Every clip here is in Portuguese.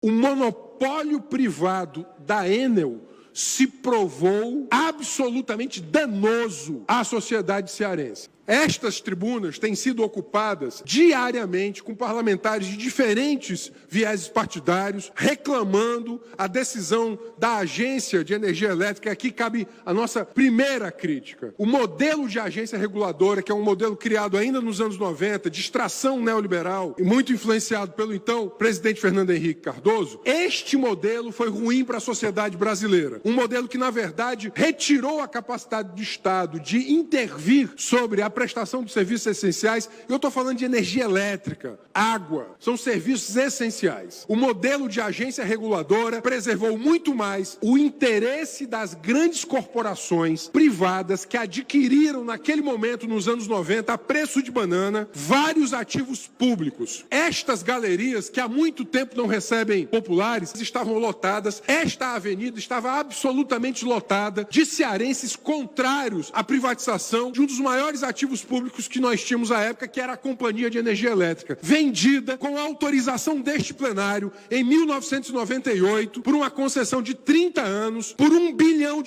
O monopólio privado da Enel se provou absolutamente danoso à sociedade cearense. Estas tribunas têm sido ocupadas diariamente com parlamentares de diferentes vieses partidários, reclamando a decisão da Agência de Energia Elétrica. Aqui cabe a nossa primeira crítica. O modelo de agência reguladora, que é um modelo criado ainda nos anos 90, de extração neoliberal, e muito influenciado pelo então presidente Fernando Henrique Cardoso, este modelo foi ruim para a sociedade brasileira. Um modelo que, na verdade, retirou a capacidade do Estado de intervir sobre a prestação de serviços essenciais. Eu estou falando de energia elétrica, água, são serviços essenciais. O modelo de agência reguladora preservou muito mais o interesse das grandes corporações privadas que adquiriram naquele momento, nos anos 90, a preço de banana, vários ativos públicos. Estas galerias, que há muito tempo não recebem populares, estavam lotadas. Esta avenida estava absolutamente lotada de cearenses contrários à privatização de um dos maiores ativos públicos que nós tínhamos à época, que era a Companhia de Energia Elétrica, vendida com autorização deste plenário em 1998 por uma concessão de 30 anos, por R$1 bilhão.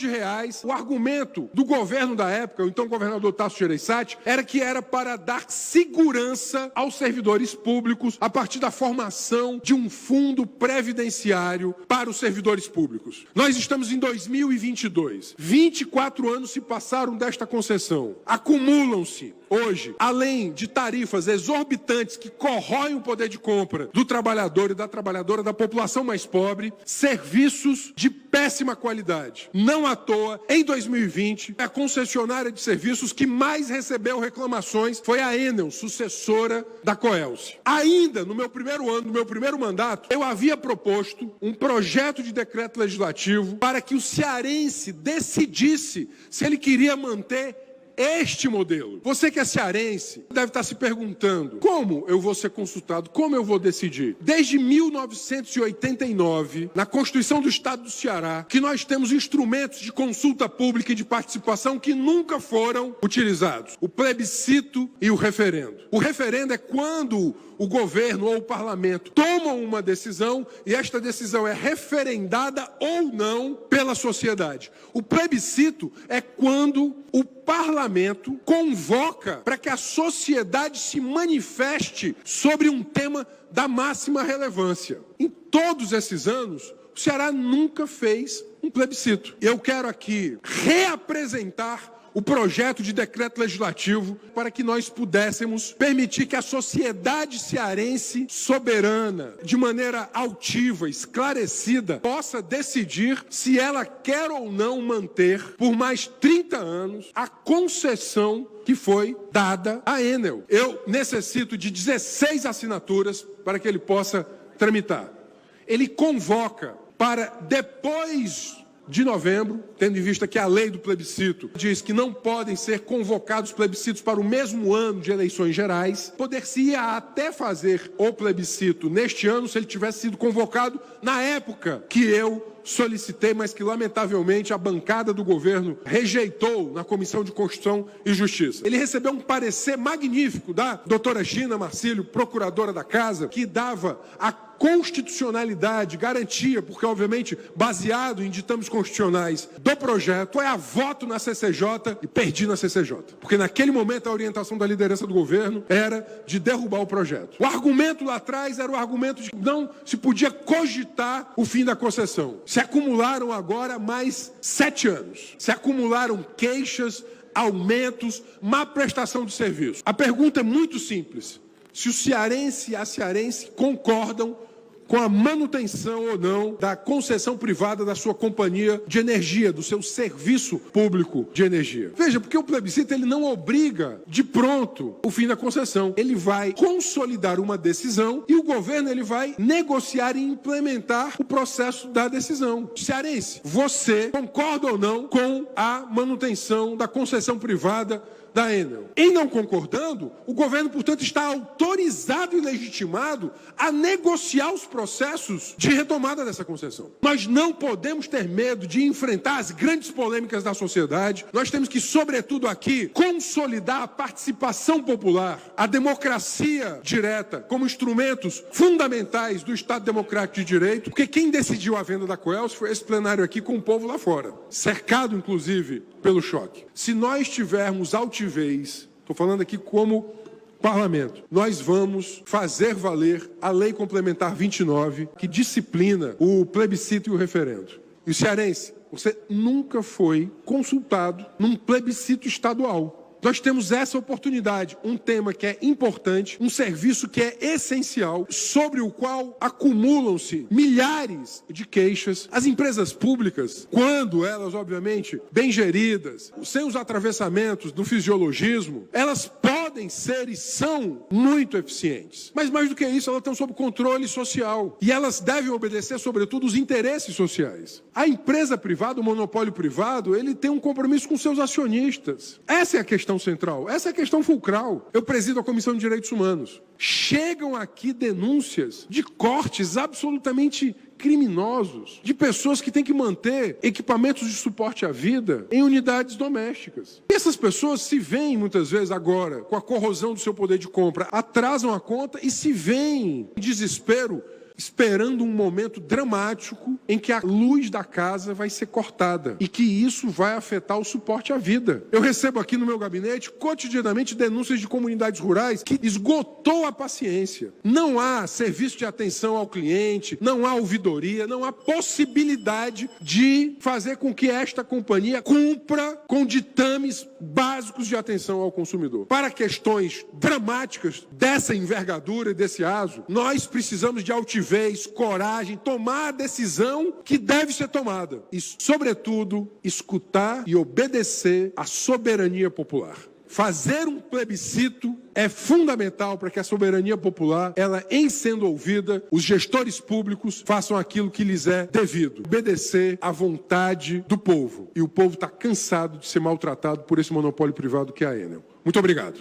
O argumento do governo da época, o então governador Tasso Gereissati, era que era para dar segurança aos servidores públicos a partir da formação de um fundo previdenciário para os servidores públicos. Nós estamos em 2022. 24 anos se passaram desta concessão. Acumulam-se hoje, além de tarifas exorbitantes que corroem o poder de compra do trabalhador e da trabalhadora, da população mais pobre, serviços de péssima qualidade. Não à toa, em 2020, a concessionária de serviços que mais recebeu reclamações foi a Enel, sucessora da Coelce. Ainda no meu primeiro ano, no meu primeiro mandato, eu havia proposto um projeto de decreto legislativo para que o cearense decidisse se ele queria manter este modelo. Você que é cearense deve estar se perguntando: como eu vou ser consultado? Como eu vou decidir? Desde 1989, na Constituição do Estado do Ceará, que nós temos instrumentos de consulta pública e de participação que nunca foram utilizados: o plebiscito e o referendo. O referendo é quando o governo ou o parlamento tomam uma decisão e esta decisão é referendada ou não pela sociedade. O plebiscito é quando o parlamento convoca para que a sociedade se manifeste sobre um tema da máxima relevância. Em todos esses anos, o Ceará nunca fez um plebiscito. Eu quero aqui reapresentar o projeto de decreto legislativo para que nós pudéssemos permitir que a sociedade cearense soberana, de maneira altiva, esclarecida, possa decidir se ela quer ou não manter por mais 30 anos a concessão que foi dada à Enel. Eu necessito de 16 assinaturas para que ele possa tramitar. Ele convoca para depois de novembro, tendo em vista que a lei do plebiscito diz que não podem ser convocados plebiscitos para o mesmo ano de eleições gerais, poder-se-ia até fazer o plebiscito neste ano se ele tivesse sido convocado na época que eu solicitei, mas que lamentavelmente a bancada do governo rejeitou na Comissão de Constituição e Justiça. Ele recebeu um parecer magnífico da doutora Gina Marcílio, procuradora da Casa, que dava a constitucionalidade, garantia, porque obviamente baseado em ditames constitucionais do projeto, foi a voto na CCJ e perdi na CCJ. Porque naquele momento a orientação da liderança do governo era de derrubar o projeto. O argumento lá atrás era o argumento de que não se podia cogitar o fim da concessão. Se acumularam agora mais 7 anos. Se acumularam queixas, aumentos, má prestação de serviço. A pergunta é muito simples: se o cearense e a cearense concordam com a manutenção ou não da concessão privada da sua companhia de energia, do seu serviço público de energia. Veja, porque o plebiscito ele não obriga de pronto o fim da concessão. Ele vai consolidar uma decisão e o governo ele vai negociar e implementar o processo da decisão. Cearense, você concorda ou não com a manutenção da concessão privada da Enel. Em não concordando, o governo, portanto, está autorizado e legitimado a negociar os processos de retomada dessa concessão. Nós não podemos ter medo de enfrentar as grandes polêmicas da sociedade. Nós temos que, sobretudo aqui, consolidar a participação popular, a democracia direta, como instrumentos fundamentais do Estado Democrático de Direito, porque quem decidiu a venda da Coelce foi esse plenário aqui com o povo lá fora, cercado, inclusive, pelo choque. Se nós tivermos altivez, estou falando aqui como parlamento, nós vamos fazer valer a Lei Complementar 29, que disciplina o plebiscito e o referendo. E o cearense, você nunca foi consultado num plebiscito estadual. Nós temos essa oportunidade, um tema que é importante, um serviço que é essencial, sobre o qual acumulam-se milhares de queixas. As empresas públicas, quando elas, obviamente, bem geridas, sem os atravessamentos do fisiologismo, elas podem ser e são muito eficientes. Mas mais do que isso, elas estão sob controle social. E elas devem obedecer, sobretudo, os interesses sociais. A empresa privada, o monopólio privado, ele tem um compromisso com seus acionistas. Essa é a questão central, essa é a questão fulcral. Eu presido a Comissão de Direitos Humanos. Chegam aqui denúncias de cortes absolutamente criminosos, de pessoas que têm que manter equipamentos de suporte à vida em unidades domésticas. E essas pessoas se veem, muitas vezes, agora, com a corrosão do seu poder de compra, atrasam a conta e se veem em desespero, esperando um momento dramático em que a luz da casa vai ser cortada e que isso vai afetar o suporte à vida. Eu recebo aqui no meu gabinete cotidianamente denúncias de comunidades rurais que esgotou a paciência. Não há serviço de atenção ao cliente, não há ouvidoria, não há possibilidade de fazer com que esta companhia cumpra com ditames básicos de atenção ao consumidor. Para questões dramáticas dessa envergadura e desse aso, nós precisamos de altivez, coragem, tomar a decisão que deve ser tomada e, sobretudo, escutar e obedecer à soberania popular. Fazer um plebiscito é fundamental para que a soberania popular, ela, em sendo ouvida, os gestores públicos façam aquilo que lhes é devido, obedecer à vontade do povo. E o povo está cansado de ser maltratado por esse monopólio privado que é a Enel. Muito obrigado.